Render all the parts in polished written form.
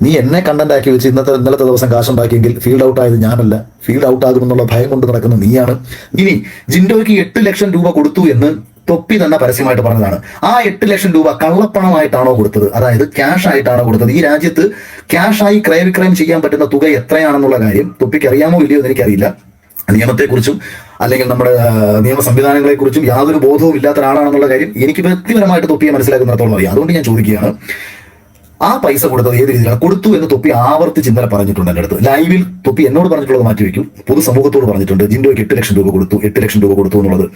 നീ എന്നെ കണ്ടന്റ് ആക്കി വെച്ച് ഇന്നലത്തെ ദിവസം കാശുണ്ടാക്കിയെങ്കിൽ ഫീൽഡ് ഔട്ട് ആയത് ഞാനല്ല, ഫീൽഡ് ഔട്ട് ആകുമെന്നുള്ള ഭയം കൊണ്ട് നടക്കുന്ന നീയാണ്. ഇനി ജിൻഡോയ്ക്ക് 8 ലക്ഷം രൂപ കൊടുത്തു എന്ന് തൊപ്പി തന്നെ പരസ്യമായിട്ട് പറഞ്ഞതാണ്. ആ 8 ലക്ഷം രൂപ കള്ളപ്പണമായിട്ടാണോ കൊടുത്തത്, അതായത് ക്യാഷ് ആയിട്ടാണോ കൊടുത്തത്? ഈ രാജ്യത്ത് ക്യാഷായി ക്രയവിക്രയം ചെയ്യാൻ പറ്റുന്ന തുക എത്രയാണെന്നുള്ള കാര്യം തൊപ്പിക്ക് അറിയാമോ ഇല്ലയോ എന്ന് എനിക്കറിയില്ല. നിയമത്തെക്കുറിച്ചും അല്ലെങ്കിൽ നമ്മുടെ നിയമ സംവിധാനങ്ങളെക്കുറിച്ചും യാതൊരു ബോധവും ഇല്ലാത്ത ഒരാളാണെന്നുള്ള കാര്യം എനിക്ക് വ്യക്തിപരമായിട്ട് തൊപ്പിയെ മനസ്സിലാക്കുന്നിടത്തോളം അറിയാം. അതുകൊണ്ട് ഞാൻ ചോദിക്കുകയാണ്, ആ പൈസ കൊടുത്തത് ഏത് രീതിയിലാണ് കൊടുത്തു എന്ന് തൊപ്പി ആവർത്തിച്ച് ഇന്നലെ പറഞ്ഞിട്ടുണ്ട്. എൻ്റെ അടുത്ത് ലൈവിൽ തൊപ്പി എന്നോട് പറഞ്ഞിട്ടുള്ളത് മാറ്റിവെക്കും, പൊതുസമൂഹത്തോട് പറഞ്ഞിട്ടുണ്ട് ജിൻഡോയ്ക്ക് 8 ലക്ഷം രൂപ കൊടുത്തു, 8 ലക്ഷം രൂപ കൊടുത്തു എന്നുള്ളത്.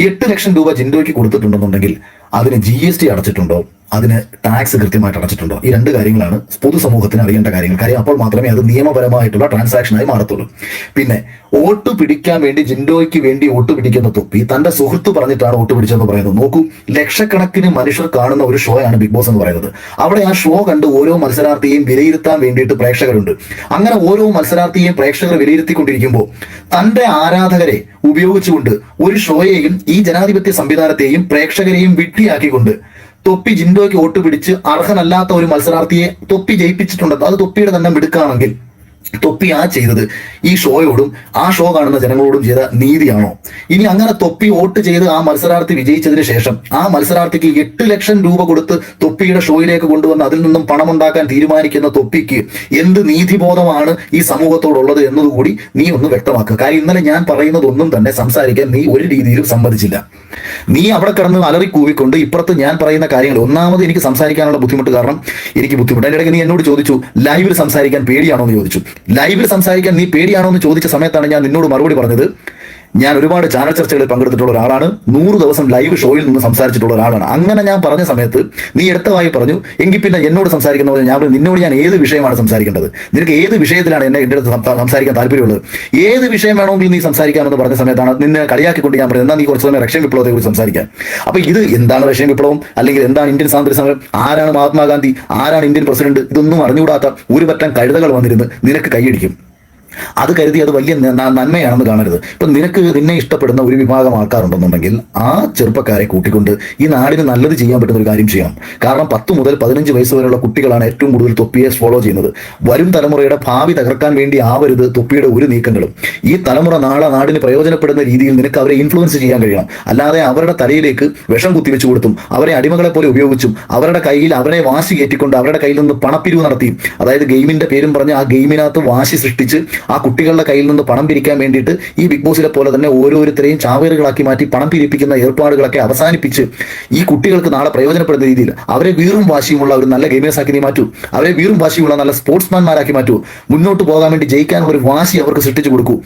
ഈ 8 ലക്ഷം രൂപ ജിൻഡോയ്ക്ക് കൊടുത്തിട്ടുണ്ടെന്നുണ്ടെങ്കിൽ അതിന് GST അടച്ചിട്ടുണ്ടോ, അതിന് ടാക്സ് കൃത്യമായിട്ട് അടച്ചിട്ടുണ്ടോ? ഈ രണ്ട് കാര്യങ്ങളാണ് പൊതുസമൂഹത്തിന് അറിയേണ്ട കാര്യങ്ങൾ. കാര്യം അപ്പോൾ മാത്രമേ അത് നിയമപരമായിട്ടുള്ള ട്രാൻസാക്ഷനായി മാറത്തുള്ളൂ. പിന്നെ വോട്ട് പിടിക്കാൻ വേണ്ടി ജിൻഡോയ്ക്ക് വേണ്ടി വോട്ട് പിടിക്കുന്ന തൊപ്പി തന്റെ സുഹൃത്ത് പറഞ്ഞിട്ടാണ് വോട്ട് പിടിച്ചതെന്ന് പറയുന്നത്. നോക്കൂ, ലക്ഷക്കണക്കിന് മനുഷ്യർ കാണുന്ന ഒരു ഷോ ആണ് ബിഗ് ബോസ് എന്ന് പറയുന്നത്. അവിടെ ആ ഷോ കണ്ട് ഓരോ മത്സരാർത്ഥിയെയും വിലയിരുത്താൻ വേണ്ടിയിട്ട് പ്രേക്ഷകരുണ്ട്. അങ്ങനെ ഓരോ മത്സരാർത്ഥിയെയും പ്രേക്ഷകർ വിലയിരുത്തിക്കൊണ്ടിരിക്കുമ്പോൾ തന്റെ ആരാധകരെ ഉപയോഗിച്ചുകൊണ്ട് ഒരു ഷോയെയും ഈ ജനാധിപത്യ സംവിധാനത്തെയും പ്രേക്ഷകരെയും വിഡ്ഢിയാക്കിക്കൊണ്ട് തൊപ്പി ജിൻഡോയ്ക്ക് വോട്ട് പിടിച്ച് അർഹനല്ലാത്ത ഒരു മത്സരാർത്ഥിയെ തൊപ്പി ജയിപ്പിച്ചിട്ടുണ്ട്. അത് തൊപ്പിയുടെ തന്നെ മിടുക്കാണെങ്കിൽ തൊപ്പി ചെയ്തത് ഈ ഷോയോടും ആ ഷോ കാണുന്ന ജനങ്ങളോടും ചെയ്ത നീതിയാണോ? ഇനി അങ്ങനെ തൊപ്പി വോട്ട് ചെയ്ത് ആ മത്സരാർത്ഥി വിജയിച്ചതിന് ശേഷം ആ മത്സരാർത്ഥിക്ക് 8 ലക്ഷം രൂപ കൊടുത്ത് തൊപ്പിയുടെ ഷോയിലേക്ക് കൊണ്ടുവന്ന് അതിൽ നിന്നും പണമുണ്ടാക്കാൻ തീരുമാനിക്കുന്ന തൊപ്പിക്ക് എന്ത് നീതിബോധമാണ് ഈ സമൂഹത്തോടുള്ളത് എന്നതുകൂടി നീ ഒന്ന് വ്യക്തമാക്കുക. കാര്യം ഇന്നലെ ഞാൻ പറയുന്നതൊന്നും തന്നെ സംസാരിക്കാൻ നീ ഒരു രീതിയിലും സമ്മതിച്ചില്ല. നീ അവിടെ കിടന്ന് അലറി കൂവിക്കൊണ്ട് ഇപ്പുറത്ത് ഞാൻ പറയുന്ന കാര്യങ്ങൾ, ഒന്നാമത് എനിക്ക് സംസാരിക്കാനുള്ള ബുദ്ധിമുട്ട് കാരണം എനിക്ക് ബുദ്ധിമുട്ട്. അതിൻ്റെ ഇടയ്ക്ക് നീ എന്നോട് ചോദിച്ചു ലൈവിൽ സംസാരിക്കാൻ പേടിയാണോ എന്ന് ചോദിച്ചു. ലൈവിൽ സംസാരിക്കാൻ നീ പേടിയാണോ എന്ന് ചോദിച്ച സമയത്താണ് ഞാൻ നിന്നോട് മറുപടി പറഞ്ഞത്, ഞാൻ ഒരുപാട് ചാനൽ ചർച്ചകളിൽ പങ്കെടുത്തിട്ടുള്ള ഒരാളാണ്, 100 ദിവസം ലൈവ് ഷോയിൽ നിന്ന് സംസാരിച്ചിട്ടുള്ള ഒരാളാണ്. അങ്ങനെ ഞാൻ പറഞ്ഞ സമയത്ത് നീ എടുത്തതായി പറഞ്ഞു, എങ്കിൽ പിന്നെ എന്നോട് സംസാരിക്കുന്ന നിന്നോട് ഞാൻ ഏത് വിഷയമാണ് സംസാരിക്കേണ്ടത്? നിനക്ക് ഏത് വിഷയത്തിലാണ് എൻ്റെ അടുത്ത് സംസാരിക്കാൻ താല്പര്യമുള്ളത്? ഏത് വിഷയം വേണമെങ്കിൽ നീ സംസാരിക്കാമെന്ന് പറഞ്ഞ സമയത്താണ് നിന്നെ കളിയാക്കിക്കൊണ്ട് ഞാൻ പറഞ്ഞത്, എന്നാൽ നീ കുറച്ച് സമയം റഷ്യൻ വിപ്ലവത്തെ കുറിച്ച് സംസാരിക്കാൻ. അപ്പൊ ഇത് എന്താണ് റഷ്യൻ വിപ്ലവം, അല്ലെങ്കിൽ എന്താണ് ഇന്ത്യൻ സ്വാതന്ത്ര്യ സമരം, ആരാണ് മഹാത്മാഗാന്ധി, ആരാണ് ഇന്ത്യൻ പ്രസിഡന്റ്, ഇതൊന്നും അറിഞ്ഞുകൂടാത്ത ഒരു പറ്റം കഴുതകൾ വന്നിരുന്ന് നിനക്ക് കൈയടിക്കും. അത് കരുതി അത് വലിയ നന്മയാണെന്ന് കാണരുത്. ഇപ്പം നിന്നെ ഇഷ്ടപ്പെടുന്ന ഒരു വിഭാഗം ആൾക്കാരുണ്ടെന്നുണ്ടെങ്കിൽ ആ ചെറുപ്പക്കാരെ കൂട്ടിക്കൊണ്ട് ഈ നാടിന് നല്ലത് ചെയ്യാൻ പറ്റുന്ന ഒരു കാര്യം ചെയ്യണം. കാരണം 10 മുതൽ 15 വയസ്സ് വരെയുള്ള കുട്ടികളാണ് ഏറ്റവും കൂടുതൽ തൊപ്പിയെ ഫോളോ ചെയ്യുന്നത്. വരും തലമുറയുടെ ഭാവി തകർക്കാൻ വേണ്ടി ആവരുത് തൊപ്പിയുടെ ഒരു നീക്കങ്ങളും. ഈ തലമുറ നാടിന് പ്രയോജനപ്പെടുന്ന രീതിയിൽ നിനക്ക് അവരെ ഇൻഫ്ലുവൻസ് ചെയ്യാൻ കഴിയണം. അല്ലാതെ അവരുടെ തലയിലേക്ക് വിഷം കുത്തിവെച്ചു കൊടുത്തും അവരെ അടിമകളെ പോലെ ഉപയോഗിച്ചും അവരുടെ കയ്യിൽ അവരെ വാശി കയറ്റിക്കൊണ്ട് അവരുടെ കയ്യിൽ നിന്ന് പണപ്പിരിവ് നടത്തിയും, അതായത് ഗെയിമിന്റെ പേരും പറഞ്ഞ് ആ ഗെയിമിനകത്ത് വാശി സൃഷ്ടിച്ച് ആ കുട്ടികളുടെ കയ്യിൽ നിന്ന് പണം പിരിക്കാൻ വേണ്ടിയിട്ട് ഈ ബിഗ് ബോസിലെ പോലെ തന്നെ ഓരോരുത്തരെയും ചാവേറുകളാക്കി മാറ്റി പണം പിരിപ്പിക്കുന്ന ഏർപ്പാടുകളൊക്കെ അവസാനിപ്പിച്ച് ഈ കുട്ടികൾക്ക് നാളെ പ്രയോജനപ്പെടുന്ന രീതിയിൽ അവരെ വീറും വാശിയുമുള്ള ഒരു നല്ല ഗെയിമേഴ്സ് ആക്കി നീ മാറ്റൂ. അവരെ വീറും വാശിയുള്ള നല്ല സ്പോർട്സ്മാൻമാരാക്കി മാറ്റൂ. മുന്നോട്ട് പോകാൻ വേണ്ടി ജയിക്കാൻ ഒരു വാശി അവർക്ക് സൃഷ്ടിച്ചു കൊടുക്കൂ.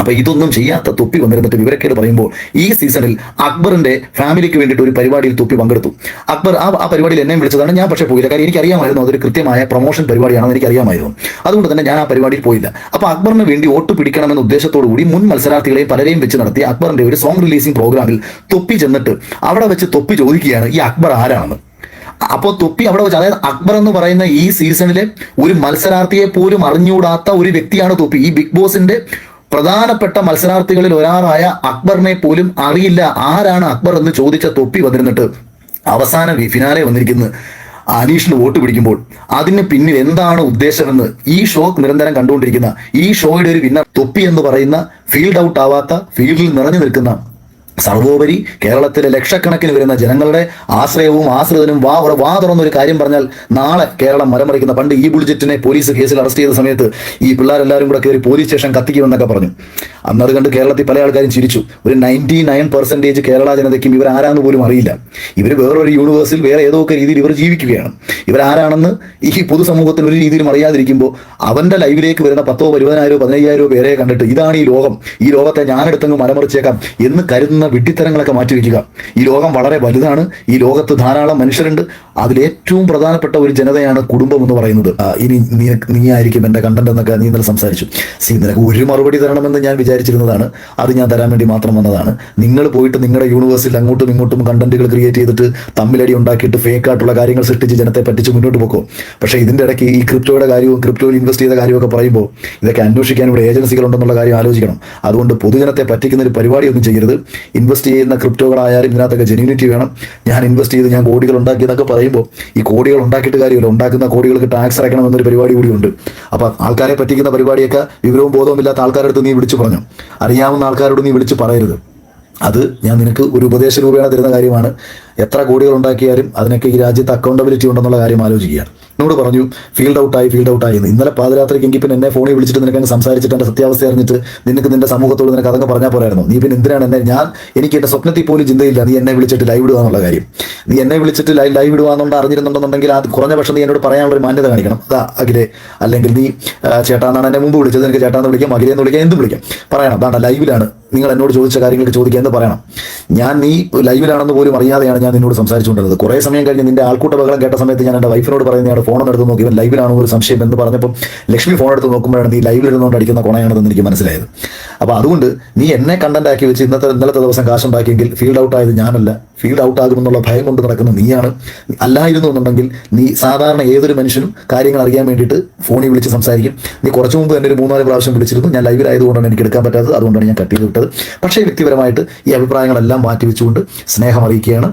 അപ്പൊ ഇതൊന്നും ചെയ്യാത്ത തൊപ്പി വന്നിരുന്നിട്ട് വിവരക്കേട് പറയുമ്പോൾ ഈ സീസണിൽ അക്ബറിന്റെ ഫാമിലിക്ക് വേണ്ടിയിട്ട് ഒരു പരിപാടിയിൽ തൊപ്പി പങ്കെടുത്തു. അക്ബർ ആ പരിപാടിയിൽ എന്നെ വിളിച്ചതാണ്. ഞാൻ പക്ഷേ പോയില്ല. കാര്യം എനിക്കറിയാമായിരുന്നു അതൊരു കൃത്യമായ പ്രൊമോഷൻ പരിപാടിയാണെന്ന് എനിക്കറിയാമായിരുന്നു. അതുകൊണ്ട് തന്നെ ഞാൻ ആ പരിപാടിയിൽ പോയില്ല. അപ്പൊ അക്ബറിന് വേണ്ടി വോട്ട് പിടിക്കണമെന്ന ഉദ്ദേശത്തോടു കൂടി മുൻ മത്സരാർത്ഥികളെയും പലരെയും വെച്ച് നടത്തിയ അക്ബറിന്റെ ഒരു സോങ് റിലീസിംഗ് പ്രോഗ്രാമിൽ തൊപ്പി ചെന്നിട്ട് അവിടെ വെച്ച് തൊപ്പി ചോദിക്കുകയാണ് ഈ അക്ബർ ആരാണെന്ന്. അപ്പോൾ തൊപ്പി അവിടെ വെച്ച്, അതായത് അക്ബർ എന്ന് പറയുന്ന ഈ സീസണിലെ ഒരു മത്സരാർത്ഥിയെ പോലും അറിഞ്ഞുകൂടാത്ത ഒരു വ്യക്തിയാണ് തൊപ്പി. ഈ ബിഗ് ബോസിന്റെ പ്രധാനപ്പെട്ട മത്സരാർത്ഥികളിൽ ഒരാളായ അക്ബറിനെ പോലും അറിയില്ല. ആരാണ് അക്ബർ എന്ന് ചോദിച്ച തൊപ്പി വന്നിരുന്നിട്ട് അവസാന ഫിനാലെ വന്നിരിക്കുന്നത് അനീഷിന് വോട്ട് പിടിക്കുമ്പോൾ അതിന് പിന്നിൽ എന്താണ് ഉദ്ദേശമെന്ന് ഈ ഷോ നിരന്തരം കണ്ടുകൊണ്ടിരിക്കുന്ന ഈ ഷോയുടെ ഒരു വിന്നർ തൊപ്പി എന്ന് പറയുന്ന ഫീൽഡ് ഔട്ട് ആവാത്ത, ഫീൽഡിൽ നിറഞ്ഞു നിൽക്കുന്ന, സർവോപരി കേരളത്തിലെ ലക്ഷക്കണക്കിന് വരുന്ന ജനങ്ങളുടെ ആശ്രയവും ആശ്രിതനും വാ തുറന്നൊരു കാര്യം പറഞ്ഞാൽ നാളെ കേരളം മരമറിക്കുന്ന. പണ്ട് ഈ ബുൾജെറ്റിനെ പോലീസ് കേസിൽ അറസ്റ്റ് ചെയ്ത സമയത്ത് ഈ പിള്ളേരെല്ലാവരും കൂടെ കയറി പോലീസ് സ്റ്റേഷൻ കത്തിക്കുമെന്നൊക്കെ പറഞ്ഞു. അന്നത് കണ്ട് കേരളത്തിൽ പല ആൾക്കാരും ചിരിച്ചു. ഒരു 99% കേരള ജനതയ്ക്കും ഇവർ ആരാന്ന് പോലും അറിയില്ല. ഇവർ വേറൊരു യൂണിവേഴ്സിൽ വേറെ ഏതോ ഒക്കെ രീതിയിൽ ഇവർ ജീവിക്കുകയാണ്. ഇവരാരാണെന്ന് ഈ പൊതുസമൂഹത്തിന് ഒരു രീതിയിലും അറിയാതിരിക്കുമ്പോൾ അവന്റെ ലൈവിലേക്ക് വരുന്ന 10,000, 20,000, 15,000 പേരെ കണ്ടിട്ട് ഇതാണ് ഈ ലോകം, ഈ ലോകത്തെ ഞാനെടുത്തങ്ങ് മരമറിച്ചേക്കാം എന്ന് കരുതുന്ന വിഡ്ഢിത്തരങ്ങളൊക്കെ മാറ്റിവെക്കുക. ഈ ലോകം വളരെ വലുതാണ്. ഈ ലോകത്ത് ധാരാളം മനുഷ്യരുണ്ട്. അതിലേറ്റവും പ്രധാനപ്പെട്ട ഒരു ജനതയാണ് കുടുംബം എന്ന് പറയുന്നത്. ഇനി നീ ആയിരിക്കും എന്റെ കണ്ടന്റ് എന്നൊക്കെ നീ ഇന്നലെ സംസാരിച്ചു. നിനക്ക് ഒരു മറുപടി തരണമെന്ന് ഞാൻ വിചാരിച്ചിരുന്നതാണ്. അത് ഞാൻ തരാൻ വേണ്ടി മാത്രം വന്നതാണ്. നിങ്ങൾ പോയിട്ട് നിങ്ങളുടെ യൂണിവേഴ്സിൽ അങ്ങോട്ടും ഇങ്ങോട്ടും കണ്ടന്റുകൾ ക്രിയേറ്റ് ചെയ്തിട്ട് തമ്മിലടി ഉണ്ടാക്കിയിട്ട് ഫേക്ക് ആയിട്ടുള്ള കാര്യങ്ങൾ സൃഷ്ടിച്ച് ജനത്തെ പറ്റിച്ച് മുന്നോട്ട് പോക്കും. പക്ഷേ ഇതിന്റെ ഇടയ്ക്ക് ഈ ക്രിപ്റ്റോയുടെ കാര്യവും ക്രിപ്റ്റോയിൽ ഇൻവെസ്റ്റ് ചെയ്ത കാര്യമൊക്കെ പറയുമ്പോൾ ഇതൊക്കെ അന്വേഷിക്കാൻ ഇവിടെ ഏജൻസികൾ ഉണ്ടെന്നുള്ള കാര്യം ആലോചിക്കണം. അതുകൊണ്ട് പൊതുജനത്തെ പറ്റിക്കുന്ന ഒരു പരിപാടിയൊന്നും ചെയ്യരുത്. ഇൻവെസ്റ്റ് ചെയ്യുന്ന ക്രിപ്റ്റോകളായാലും ഇതിനകത്തൊക്കെ ജെന്യൂനിറ്റി വേണം. ഞാൻ ഇൻവെസ്റ്റ് ചെയ്ത് ഞാൻ കോടികൾ ഉണ്ടാക്കി എന്നൊക്കെ പറയുമ്പോൾ ഈ കോടികൾ ഉണ്ടാക്കിയിട്ട് കാര്യമില്ല, ഉണ്ടാക്കുന്ന കോടികൾക്ക് ടാക്സ് അടയ്ക്കണം എന്നൊരു പരിപാടി കൂടി ഉണ്ട്. അപ്പം ആൾക്കാരെ പറ്റിക്കുന്ന പരിപാടിയൊക്കെ വിവരവും ബോധവും ഇല്ലാത്ത ആൾക്കാരുടെ നീ വിളിച്ചു പറഞ്ഞു, അറിയാവുന്ന ആൾക്കാരോട് നീ വിളിച്ച് പറയരുത്. അത് ഞാൻ നിനക്ക് ഒരു ഉപദേശ രൂപേണ തരുന്ന കാര്യമാണ്. എത്ര കോടികൾ ഉണ്ടാക്കിയാലും അതിനൊക്കെ ഈ രാജ്യത്ത് അക്കൗണ്ടബിലിറ്റി ഉണ്ടെന്നുള്ള കാര്യം ആലോചിക്കുക. എന്നോട് പറഞ്ഞു ഫീൽഡ് ഔട്ടായി എന്ന്. ഇന്നലെ പാതിരാത്രിക്ക് എങ്കിൽ പിന്നെ എന്നെ ഫോണിൽ വിളിച്ചിട്ട് നിനക്ക് സംസാരിച്ചിട്ട് എൻ്റെ സത്യാവസ്ഥ അറിഞ്ഞിട്ട് നിനക്ക് നിന്റെ സമൂഹത്തോട് നിനക്ക് അതങ്ങ് പറഞ്ഞാൽ പോരായിരുന്നു. നീ പിന്നെ എന്തിനാണ് എനിക്ക് എൻ്റെ സ്വപ്നത്തിൽ പോലും ചിന്തയില്ല നീ എന്നെ വിളിച്ചിട്ട് ലൈവ് ഇടുക എന്നുള്ള കാര്യം. നീ എന്നെ വിളിച്ചിട്ട് ലൈവ് ഇടുക എന്നുകൊണ്ട് അറിഞ്ഞിരുന്നുണ്ടെന്നുണ്ടെങ്കിൽ അത് കുറഞ്ഞ പക്ഷം നീ എന്നോട് പറയാനുള്ളൊരു മാന്യത കാണിക്കണം. അതാ അഖിലെ, അല്ലെങ്കിൽ നീ ചേട്ടാന്നാണ് എന്നെ മുമ്പ് വിളിച്ചത്, എനിക്ക് ചേട്ടാന്ന് വിളിക്കാം, അഖിലെന്ന് വിളിക്കാം, എന്തും വിളിക്കാം, പറയണം അതാണ് ലൈവിലാണ് നിങ്ങൾ എന്നോട് ചോദിച്ച കാര്യങ്ങൾക്ക് ചോദിക്കുക എന്ന് പറയണം. നീ ലൈവിലാണെന്ന് പോലും അറിയാതെയാണ് ഞാൻ നിന്നോട് സംസാരിച്ചുകൊണ്ടിരുന്നത്. കുറേ സമയം കഴിഞ്ഞ് നിന്റെ ആൾക്കൂട്ട ബഹളം കേട്ട സമയത്ത് ഞാൻ എൻ്റെ വൈഫിനോട് പറയുന്നതാണ് ഫോൺ എടുത്ത് നോക്കി ഇവൻ ലൈവിലാണോ ഒരു സംശയം എന്ന് പറഞ്ഞപ്പോൾ ലക്ഷ്മി ഫോൺ എടുത്ത് നോക്കുമ്പോഴാണ് നീ ലൈവിലിരുന്നുകൊണ്ട് അടിക്കുന്ന കൊണയാണെന്ന് എനിക്ക് മനസ്സിലായത്. അപ്പോൾ അതുകൊണ്ട് നീ എന്നെ കണ്ടന്റ് ആക്കി വെച്ച് ഇന്നലത്തെ ദിവസം കാശുണ്ടാക്കിയെങ്കിൽ ഫീൽഡ് ഔട്ട് ആയത് ഞാനല്ല, ഫീൽഡ് ഔട്ട് ആകുമെന്നുള്ള ഭയം കൊണ്ട് നടക്കുന്ന നീയാണ്. അല്ലായിരുന്നു എന്നുണ്ടെങ്കിൽ നീ സാധാരണ ഏതൊരു മനുഷ്യനും കാര്യങ്ങൾ അറിയാൻ വേണ്ടിയിട്ട് ഫോണിൽ വിളിച്ച് സംസാരിക്കും. നീ കുറച്ച് മുമ്പ് എന്നെ ഒരു 3-4 പ്രാവശ്യം വിളിച്ചിരുന്നു. ഞാൻ ലൈവിലായതുകൊണ്ടാണ് എനിക്ക് എടുക്കാൻ പറ്റാത്തത്, അതുകൊണ്ടാണ് ഞാൻ കട്ട് ചെയ്ത് വിട്ടത്. പക്ഷേ വ്യക്തിപരമായിട്ട് ഈ അഭിപ്രായങ്ങളെല്ലാം മാറ്റി വെച്ചുകൊണ്ട് സ്നേഹം അറിയിക്കുകയാണ്.